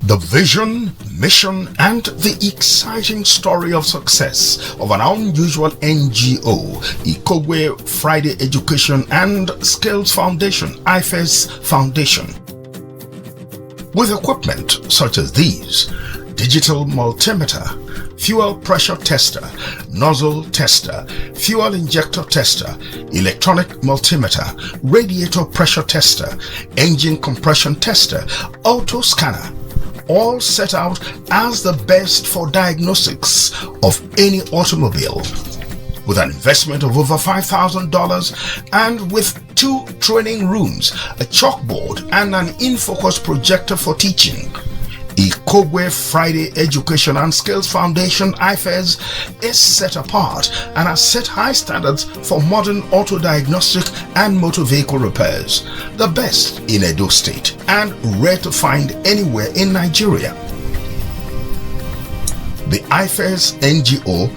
The vision, mission, and the exciting story of success of an unusual NGO, Ikogwe Friday Education and Skills Foundation, IFES Foundation. With equipment such as these: digital multimeter, fuel pressure tester, nozzle tester, fuel injector tester, electronic multimeter, radiator pressure tester, engine compression tester, auto scanner, all set out as the best for diagnostics of any automobile. With an investment of over $5,000 and with 2 training rooms, a chalkboard, and an in-focus projector for teaching, Ikogwe Friday Education and Skills Foundation, IFES, is set apart and has set high standards for modern auto diagnostic and motor vehicle repairs, the best in Edo State and rare to find anywhere in Nigeria. The IFES NGO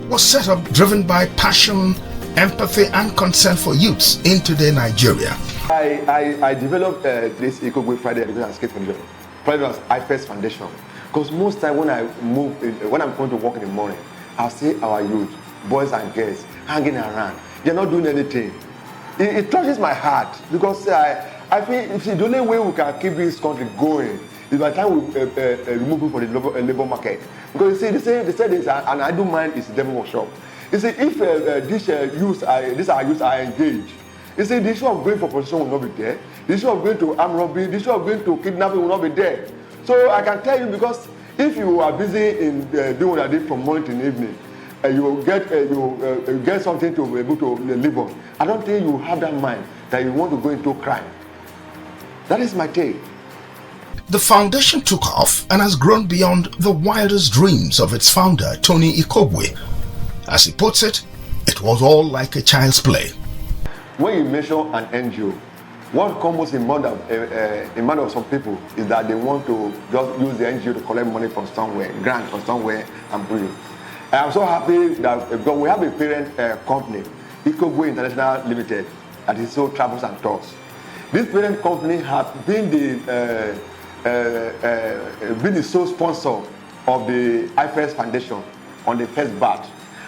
was set up driven by passion, empathy, and concern for youths in today Nigeria. I developed this Ikogwe Friday Education and Skills Foundation. Private IFES Foundation, because most time when I'm going to work in the morning, I'll see our youth, boys and girls, hanging around. They're not doing anything. It touches my heart, because I feel it's the only way we can keep this country going is by the time we remove people from the labor market. Because you see, they say this, and I don't mind, it's the devil workshop. You see, if these youths are engaged, you see, the issue of going for prostitution will not be there. The issue of going to armed robbery, the issue of going to kidnapping will not be there. So I can tell you, because if you are busy in doing what I did from morning to evening, you will get something to be able to live on. I don't think you have that mind that you want to go into crime. That is my take. The foundation took off and has grown beyond the wildest dreams of its founder, Tony Ikogwe. As he puts it, it was all like a child's play. When you mention an NGO, what comes in mind of some people is that they want to just use the NGO to collect money from somewhere, grant from somewhere, and bring it. I'm so happy that because we have a parent company, Ikogwe International Limited, that is so travels and tours. This parent company has been the sole sponsor of the IFES Foundation on the first batch.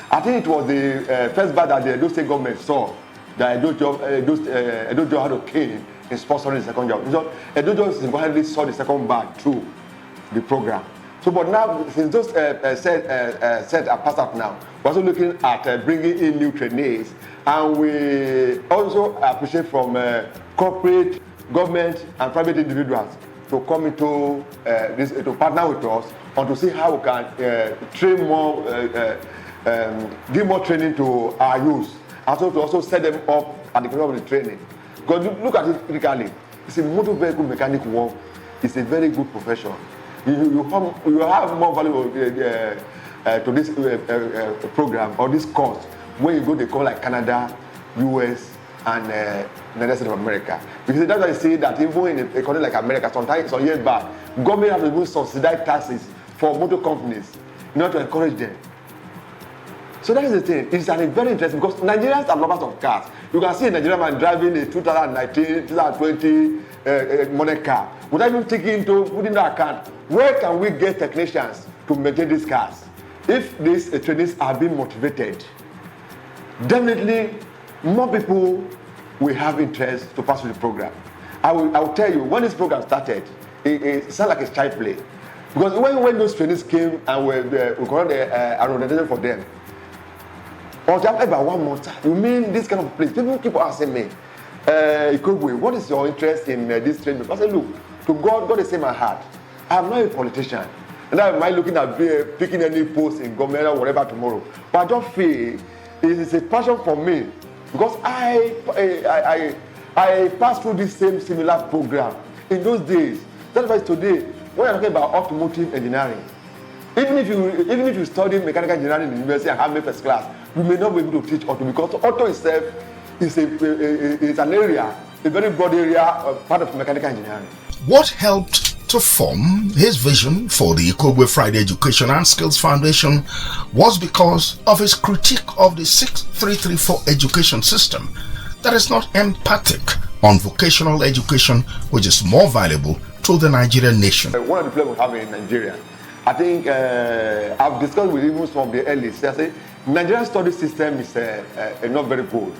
I think it was the first batch that the Edo State government saw that Edo Joe had a cane in sponsoring the second job. So Edo Joe single-handedly saw the second batch through the program. So, but now, since those set are passed out now, we're also looking at bringing in new trainees, and we also appreciate from corporate, government, and private individuals to come into this, to partner with us, and to see how we can train more, give more training to our youth. And so to also set them up at the beginning of the training. Because look at it critically. It's a motor vehicle mechanic work. It's a very good profession. You have more value to this program or this course when you go to call like Canada, US, and the United States of America. Because that's why I say that even in a country like America, sometimes some years back, government has to even subsidize taxes for motor companies in order to encourage them. So that is the thing. It's very interesting because Nigerians are lovers of cars. You can see a Nigerian man driving a 2019, 2020 model car without even taking into putting that account. Where can we get technicians to maintain these cars? If these trainees are being motivated, definitely more people will have interest to pass through the program. I will tell you, when this program started, it sounded like a child play. Because when those trainees came and we conducted an orientation for them, or just about 1 month, you mean this kind of place? People keep asking me, Ikogwe, what is your interest in this training? I said, look, to God is in my heart. I'm not a politician. And I might looking at picking any post in government or whatever tomorrow. But I don't feel it is a passion for me because I passed through this similar program in those days. That's why today, when you're talking about automotive engineering, even if you study mechanical engineering in the university and have made first class, you may not be able to teach auto because auto itself is an area, a very broad area, part of mechanical engineering. What helped to form his vision for the Ikogwe Friday Education and Skills Foundation was because of his critique of the 6334 education system that is not empathic on vocational education, which is more valuable to the Nigerian nation. One of the problems we have in Nigeria, I think I've discussed with even some of the earliest. I say Nigerian study system is not very good.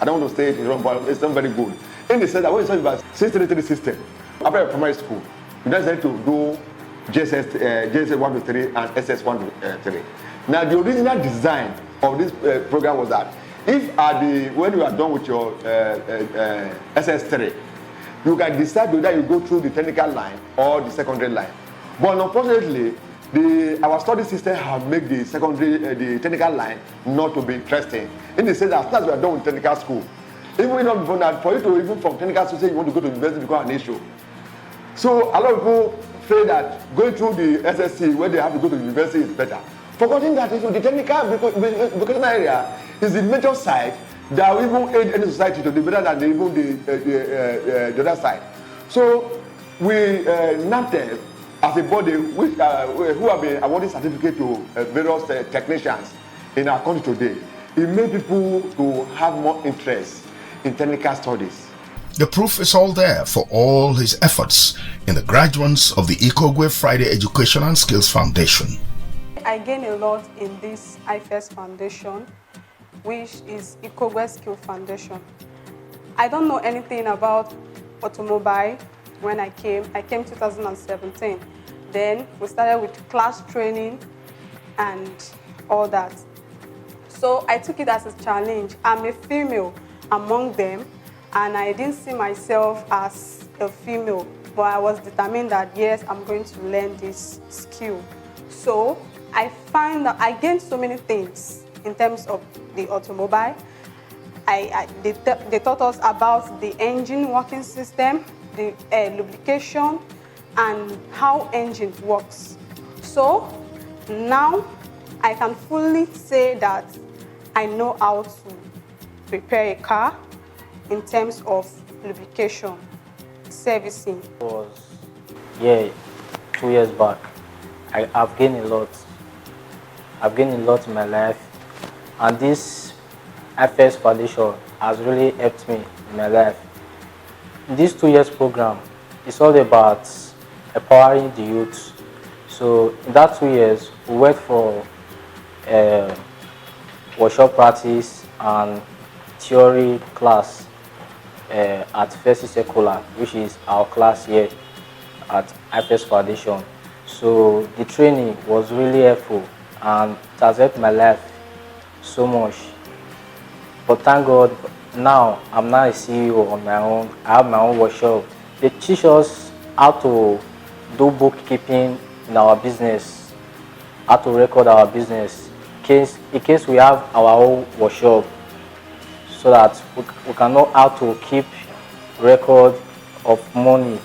I don't want to say it wrong, but it's not very good. In the sense that when you talk about 633 system, after primary school, you decide to do JSS 1 to 3 and SS 1 to 3. Now the original design of this program was that if when you are done with your SS3, you can decide whether you go through the technical line or the secondary line. But unfortunately, our study system have made the the technical line not to be interesting. In the sense that as soon as we are done with technical school, even not before that, for you to even from technical school say you want to go to university becomes an issue. So a lot of people feel that going through the SSC where they have to go to university is better. Forgetting that the technical vocational area is the major side that will even aid any society to be better than even the other side. So we NAPTEP as a body who have been awarding certificate to various technicians in our country today, it made people to have more interest in technical studies. The proof is all there for all his efforts in the graduates of the Ikogwe Friday Education and Skills Foundation. I gain a lot in this IFES Foundation, which is Ikogwe Skill Foundation. I don't know anything about automobile when I came. I came 2017. Then we started with class training and all that. So I took it as a challenge. I'm a female among them, and I didn't see myself as a female, but I was determined that yes, I'm going to learn this skill. So I find that I gained so many things in terms of the automobile. They taught us about the engine working system, the lubrication, and how engine works. So now I can fully say that I know how to prepare a car in terms of lubrication, servicing. It was 2 years back. I've gained a lot. I've gained a lot in my life, and this IFES Foundation has really helped me in my life. This 2 years program is all about empowering the youth. So in that 2 years, we went for workshop practice and theory class at Fesci Secular, which is our class here at IFES Foundation. So the training was really helpful and it has helped my life so much. But thank God, now I'm now a CEO on my own. I have my own workshop. They teach us how to do bookkeeping in our business, how to record our business, in case we have our own workshop, so that we can know how to keep record of money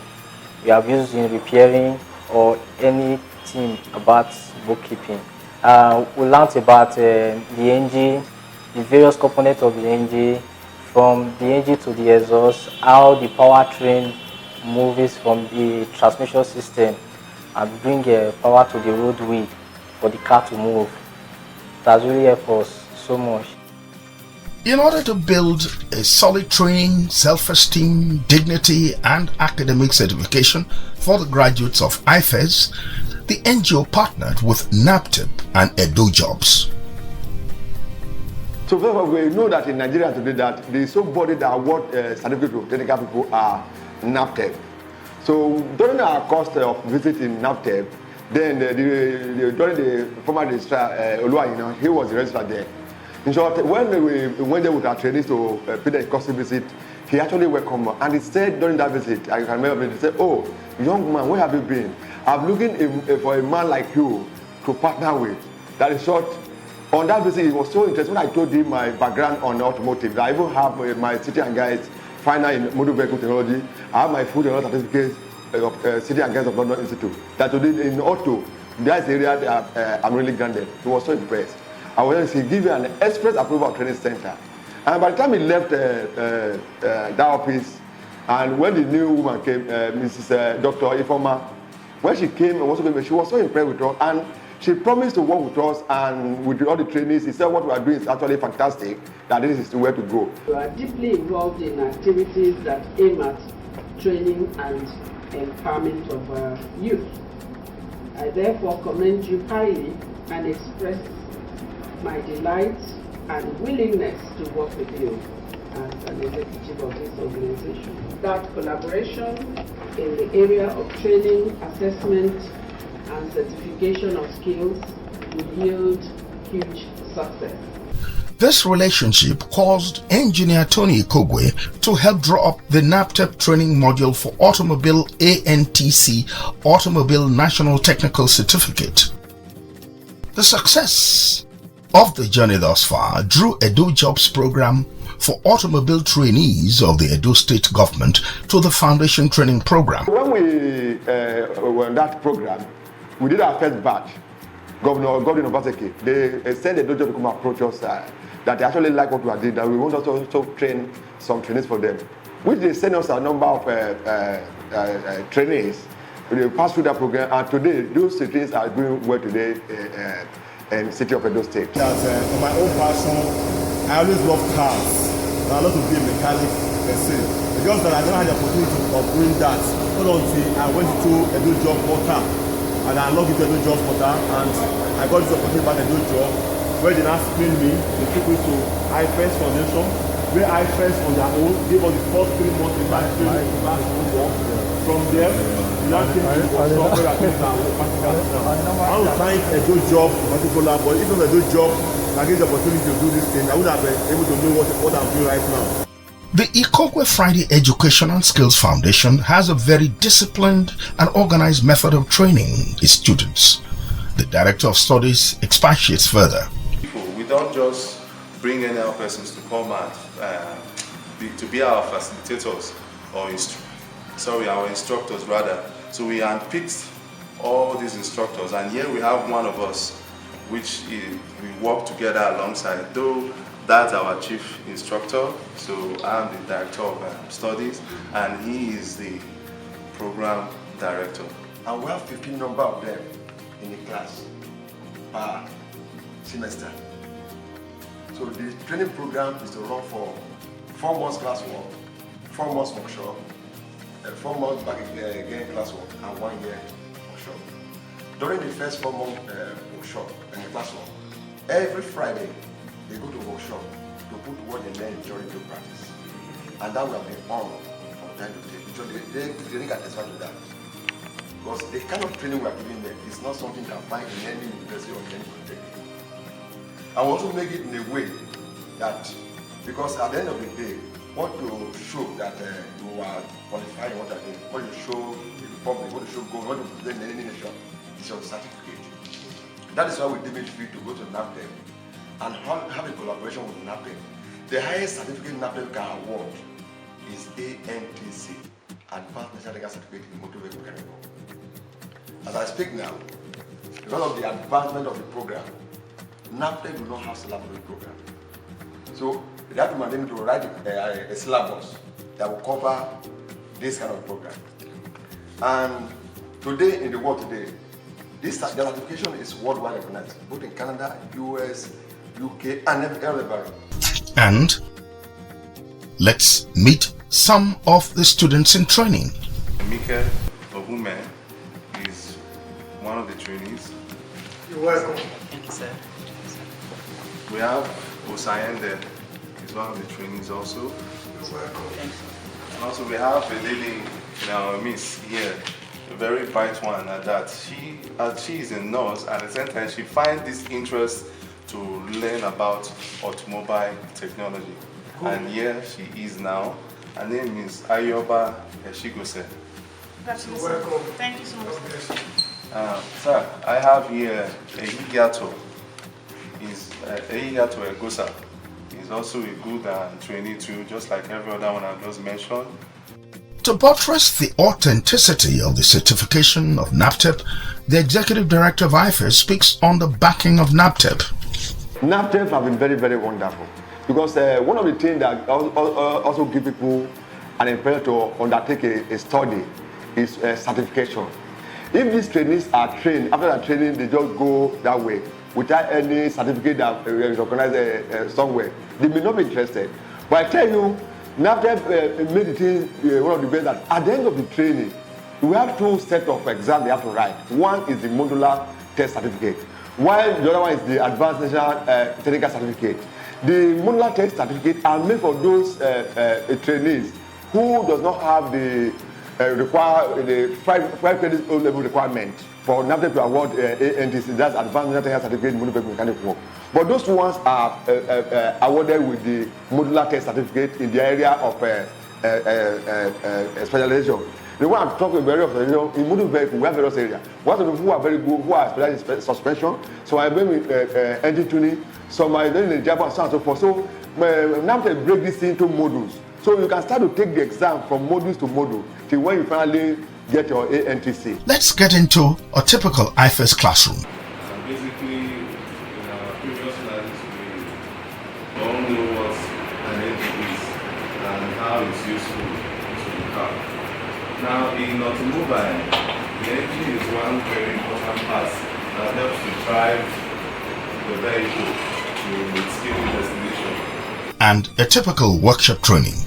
we have used in repairing or anything about bookkeeping. We learned about the engine, the various components of the engine, from the engine to the exhaust, how the powertrain moves from the transmission system and bring power to the roadway for the car to move. That's really helped us so much. In order to build a solid training, self-esteem, dignity, and academic certification for the graduates of IFES, the NGO partnered with NAPTEP and Edo Jobs. So therefore, we know that in Nigeria today that the somebody that award certificate to technical people are NAPTEP. So during our course of visiting NAPTEP, then during the former registrar Oluwa, he was registered there. In short, when we went there with our trainees to pay the course visit, he actually welcomed us. And he said during that visit, I can remember, he said, "Oh, young man, where have you been? I'm looking for a man like you to partner with." That is short. On that visit, it was so interesting when I told him my background on automotive. I even have my City and Guides final in motor vehicle technology. I have my food and auto certificates of City and Guides of London Institute. That today in auto, that's the area that I'm really grounded. He was so impressed. I was going to give you an express approval training center. And by the time he left that office, and when the new woman came, Mrs. Dr. Ifoma, when she came, she was so impressed with us, and she promised to work with us and with all the trainees. He said what we are doing is actually fantastic, that this is the way to go. You are deeply involved in activities that aim at training and empowerment of youth. I therefore commend you highly and express my delight and willingness to work with you as an executive of this organization. That collaboration in the area of training, assessment, and certification of skills will yield huge success. This relationship caused engineer Tony Ikogwe to help draw up the NABTEP training module for Automobile ANTC Automobile National Technical Certificate. The success of the journey thus far drew Edo Jobs Program for automobile trainees of the Edo State Government to the Foundation Training Program. When we were in that program, we did our first batch. Governor Godwin Obaseki, they sent Edo Jobs to come approach us that they actually like what we are doing, that we want us to also train some trainees for them, which they sent us a number of trainees. They passed through that program, and today those trainees are doing well today in the city of Edo State. For my own passion, I always love cars. I love to be a mechanic per se. It's just that I never had the opportunity of doing that. Not until I went to Edo Job Portal, and I logged into Edo Job Portal, and I got this opportunity about Edo Job, where they now screened me, they took me to IFES Foundation, where IFES on their own gave us the first 3 months in classroom work. From there, we now came to the workshop where I came to our practical now. I want to thank Edo Job in particular, but even Edo Job, I get the opportunity to do this thing, I would have been able to know what I'm doing right now. The Ikogwe Friday Education and Skills Foundation has a very disciplined and organized method of training its students. The Director of Studies expatiates further. We don't just bring any other persons to come and to be our facilitators or our instructors rather. So we handpicked all these instructors, and here we have one of us which we work together alongside. Though that's our chief instructor, so I'm the Director of Studies and he is the program director. And we have 15 number of them in the class per semester. So the training program is to run for 4 months classwork, 4 months workshop, 4 months back again classwork, and 1 year workshop. During the first 4 month workshop and the classwork, every Friday they go to workshop to put what they learn during the practice. And that will have been on from time to time. So they can testify to that. Because the kind of training we are giving them is not something you can find in any university or any polytechnic. And we also make it in a way that, because at the end of the day, what to show that you are qualifying what you doing, what you show the public, what you show God, what you present in any nation, is your certificate. That is why we deem it free to go to NABTEP and have a collaboration with NABTEP. The highest certificate NABTEP can award is ANTC, Advanced National Legal Certificate in Motor Vehicle Mechanical. As I speak now, because of the advancement of the program, NABTEP will not have syllabus program. So they have to mandate to write a syllabus that will cover this kind of program. And today, in the world today, this certification is worldwide recognized, both in Canada, US, UK, and everywhere. And let's meet some of the students in training. Mika Obume is one of the trainees. You're welcome. Thank you, sir. We have Osayende, he's one of the trainees also. You're welcome. Thank you. And also we have a lady in our midst here, a very bright one at that. She is a nurse, and at the same time she finds this interest to learn about automobile technology. Cool. And here she is now. Her name is Ayoba Eshigose. You're welcome. Thank you so much. Sir, I have here Ehigato. He's Ehigato Egosa. He's also a good trainee too, just like every other one I just mentioned. To buttress the authenticity of the certification of NABTEP, the Executive Director of IFES speaks on the backing of NABTEP. NABTEP have been very, very wonderful, because one of the things that also give people an imperative to undertake a study is certification. If these trainees are trained, after their training they just go that way without any certificate that is recognized somewhere, they may not be interested. But I tell you, NABTEP made the thing one of the best that at the end of the training, we have two sets of exams they have to write. One is the modular test certificate, while the other one is the advanced national technical certificate. The modular test certificate are made for those trainees who does not have the the 5 credits O-level requirement for NABTEC to award ANTC, that's advanced national technical certificate in modular mechanic work. But those ones are awarded with the modular test certificate in the area of specialization. The one I'm talking very often, in motor vehicle, we have various areas. One of them who are very good, who are specialized in suspension. So I've been with engine tuning. Some are doing in Japan and so on and so forth. So now they break this into modules. So you can start to take the exam from modules to module till when you finally get your ANTC. Let's get into a typical IFES classroom. Basically, in our previous classes, we all know what an engine is and how it's useful to the car. Now, in automobile, the engine is one very important part that helps to drive the vehicle to its given destination. And a typical workshop training.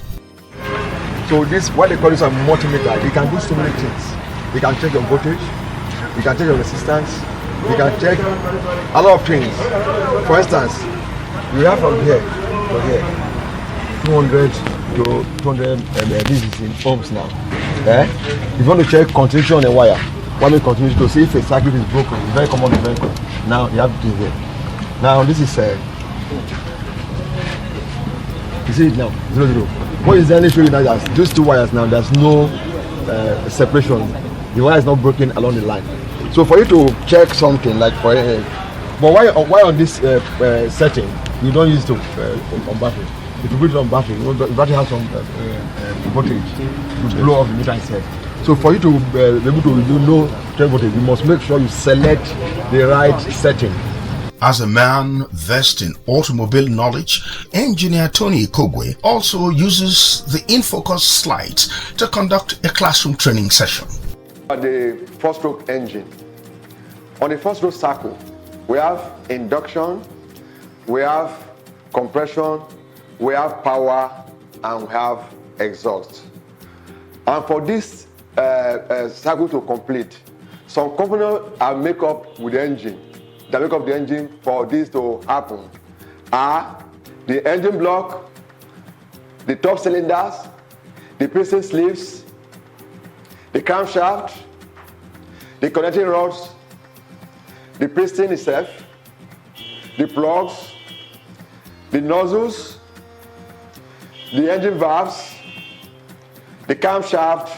So this, what they call this a multimeter, you can do so many things. You can check your voltage, you can check your resistance, you can check a lot of things. For instance, you have from here to here, 200 to 200 this is in ohms now. If you want to check continuation on a wire, what may continue to see if a circuit is broken, it's very common in vehicle. Now you have to do here. Now this is you see it now, 0, 0. What is the only show you now that those two wires now, there's no separation. The wire is not broken along the line. So for you to check something like for but why on this setting you don't use it on battery? If you put it on battery, the battery has some voltage to blow off the meter itself. So for you to be able to know 10 voltage, you must make sure you select the right setting. As a man versed in automobile knowledge, engineer Tony Ikogwe also uses the InFocus slides to conduct a classroom training session. The four-stroke engine. On the four-stroke cycle, we have induction, we have compression, we have power, and we have exhaust. And for this cycle to complete, some components are made up with the engine. That make up the engine for this to happen are the engine block, the top cylinders, the piston sleeves, the camshaft, the connecting rods, the piston itself, the plugs, the nozzles, the engine valves, the camshaft,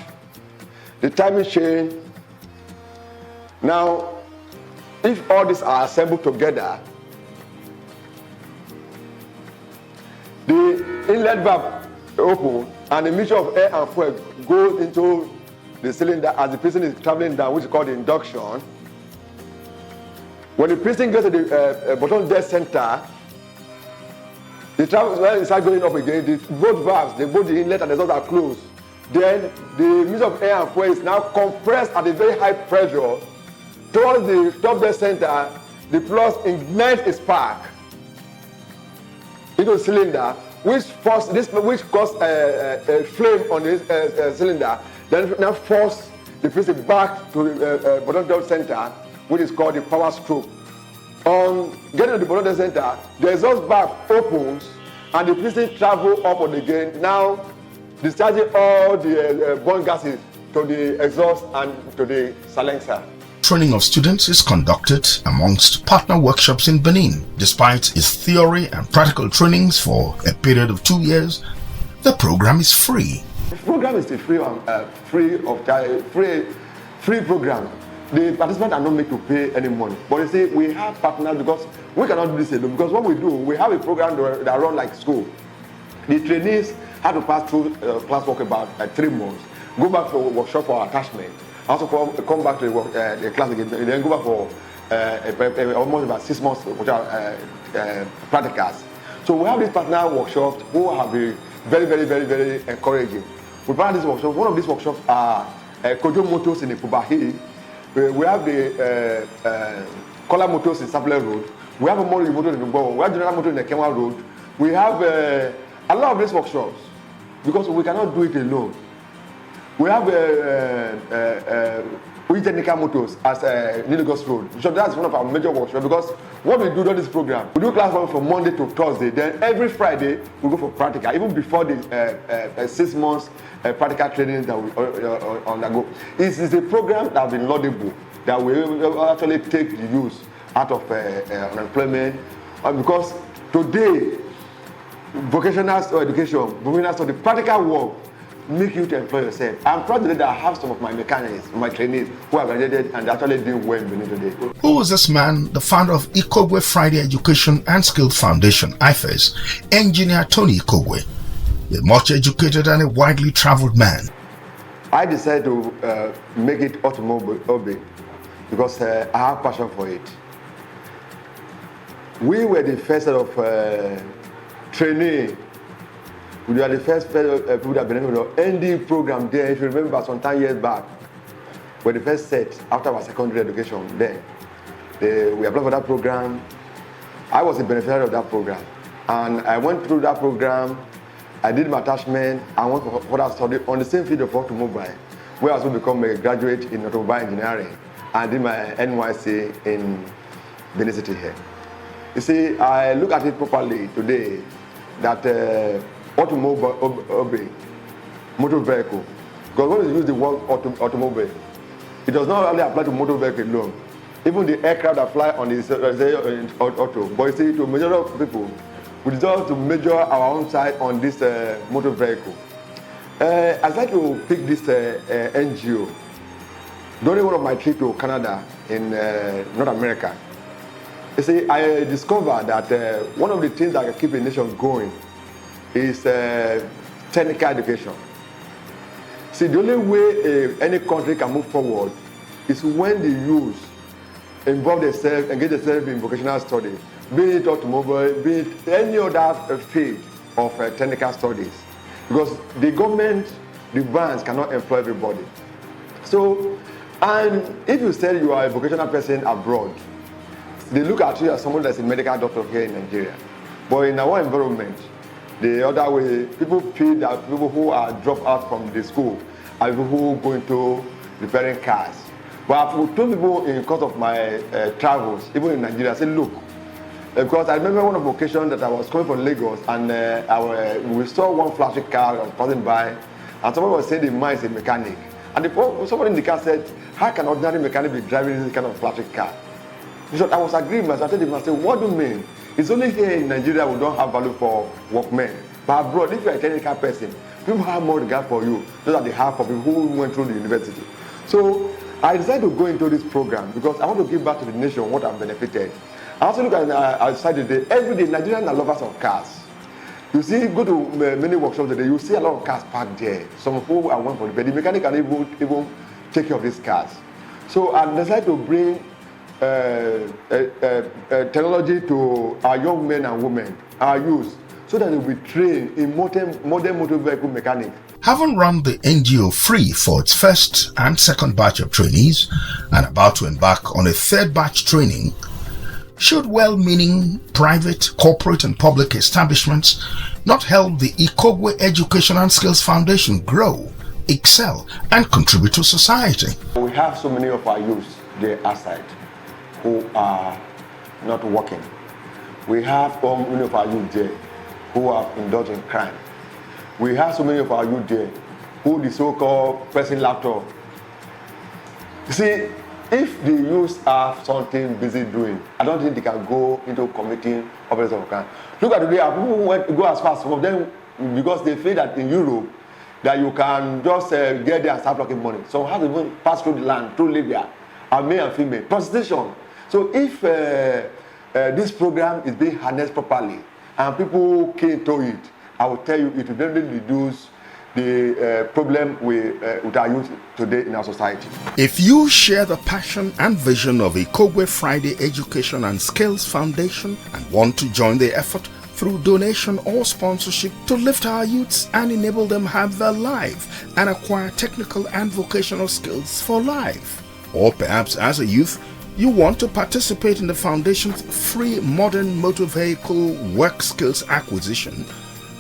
the timing chain. Now, if all these are assembled together, the inlet valve open and the mixture of air and fuel goes into the cylinder as the piston is traveling down, which is called the induction. When the piston gets to the bottom dead center, the travel when it starts going up again, both valves, both the inlet and the exhaust are closed. Then the mixture of air and fuel is now compressed at a very high pressure towards the top dead center. The plus ignites a spark into the cylinder, which causes a flame on the cylinder. Then now force the piston back to the bottom dead center, which is called the power stroke. On getting to the bottom dead center, the exhaust valve opens and the piston travels upward again, now discharging all the burn gases to the exhaust and to the silencer. Training of students is conducted amongst partner workshops in Benin. Despite its theory and practical trainings for a period of 2 years, the program is free. The program is a free program. The participants are not made to pay any money. But you see, we have partners because we cannot do this alone. Because what we do, we have a program that runs like school. The trainees have to pass through classwork about 3 months, go back for a workshop for attachment, also come back to the class again, and then go back for almost about 6 months, which are practicals. So we have these partner workshops who have been very, very, very, very encouraging. We plan this workshop. One of these workshops are Kojo Motors in Ipubahi. We have the Kola Motors in Sapele Road. We have a Mori Motor in Ngbo. We have General Motor in the Kenwa Road. We have a lot of these workshops because we cannot do it alone. We have Technical Motors as New Lagos Road. So that's one of our major workshops, because what we do during this program, we do class work from Monday to Thursday. Then every Friday we go for practical, even before the 6 months practical training that we undergo. It is a program that has been laudable, that we actually take the youth out of unemployment, because today vocational education, vocational study, practical work make you to employ yourself. I'm proud today that I have some of my mechanics, my trainees who have graduated and actually doing well in Benin today. Who is this man, the founder of Ikogwe Friday Education and Skills Foundation, IFES, Engineer Tony Ikogwe, a much educated and a widely traveled man? I decided to make it automobile because I have passion for it. We were the first set of trainee. We were the first people that benefited from the ND program there. If you remember, some 10 years back, we were the first set after our secondary education there. We applied for that program. I was a beneficiary of that program. And I went through that program. I did my attachment. I went for further study on the same field of automobile, where I also become a graduate in automobile engineering. I did my NYC in Benin City here. You see, I look at it properly today that automobile, motor vehicle, because when you use the word automobile, it does not only apply to motor vehicle alone. Even the aircraft that fly on the auto, but you see, to majority of people, we deserve to measure our own side on this motor vehicle. I'd like to pick this NGO. During one of my trips to Canada in North America, you see, I discovered that one of the things that can keep a nation going is technical education. See, the only way any country can move forward is when the youth involve themselves, engage themselves in vocational study, be it automobile, be it any other field of technical studies. Because the government, the banks cannot employ everybody. So, and if you say you are a vocational person abroad, they look at you as someone that's a medical doctor here in Nigeria. But in our environment, the other way, people feel that people who are dropped out from the school are people who go into repairing cars. But I've told people in course of my travels, even in Nigeria, I said, look, because I remember one of the occasions that I was coming from Lagos and we saw one flashy car that was passing by, and someone was saying the man is a mechanic. And someone in the car said, how can ordinary mechanic be driving this kind of flashy car? So I was agreeing, but I told him, I said, what do you mean? It's only here in Nigeria we don't have value for workmen. But abroad, if you're a technical person, people have more regard for you than they have for people who went through the university. So I decided to go into this program because I want to give back to the nation what I've benefited. I also look at outside today, every day Nigerians are lovers of cars. You see, go to many workshops today, you see a lot of cars parked there. Some people are one for the bed. The mechanic can even take care of these cars. So I decided to bring technology to our young men and women, our youth, so that they will be trained in modern motor vehicle mechanics. Having run the NGO free for its first and second batch of trainees and about to embark on a third batch training, should well-meaning private, corporate and public establishments not help the Ikogwe Education and Skills Foundation grow, excel and contribute to society? We have so many of our youth there outside who are not working. We have many of our youth there who have indulged in crime. We have so many of our youth there who the so-called pressing laptop. You see, if the youth have something busy doing, I don't think they can go into committing offenses of crime. Look at today, people who go as far as some of them because they feel that in Europe that you can just get there and start blocking money. So how to even pass through the land, through Libya, and male and female prostitution. So if this program is being harnessed properly and people key to it, I will tell you it will definitely reduce the problem with our youth today in our society. If you share the passion and vision of Ikogwe Friday Education and Skills Foundation and want to join the effort through donation or sponsorship to lift our youths and enable them have their life and acquire technical and vocational skills for life, or perhaps as a youth you want to participate in the foundation's free modern motor vehicle work skills acquisition,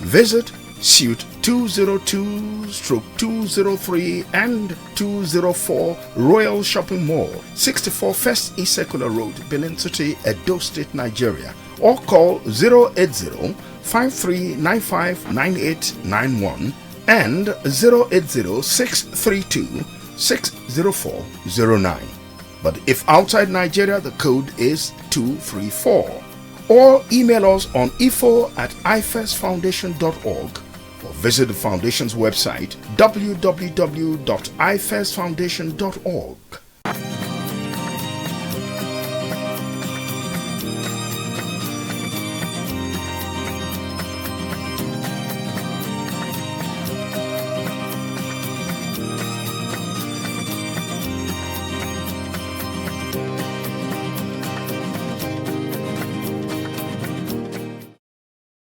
visit Suit 202/203 and 204 Royal Shopping Mall, 64 First Isekula Road, Benin City, Edo State, Nigeria, or call 080-5395-9891 and 080-632-60409. But if outside Nigeria, the code is 234. Or email us on info@ifirstfoundation.org or visit the foundation's website www.ifirstfoundation.org.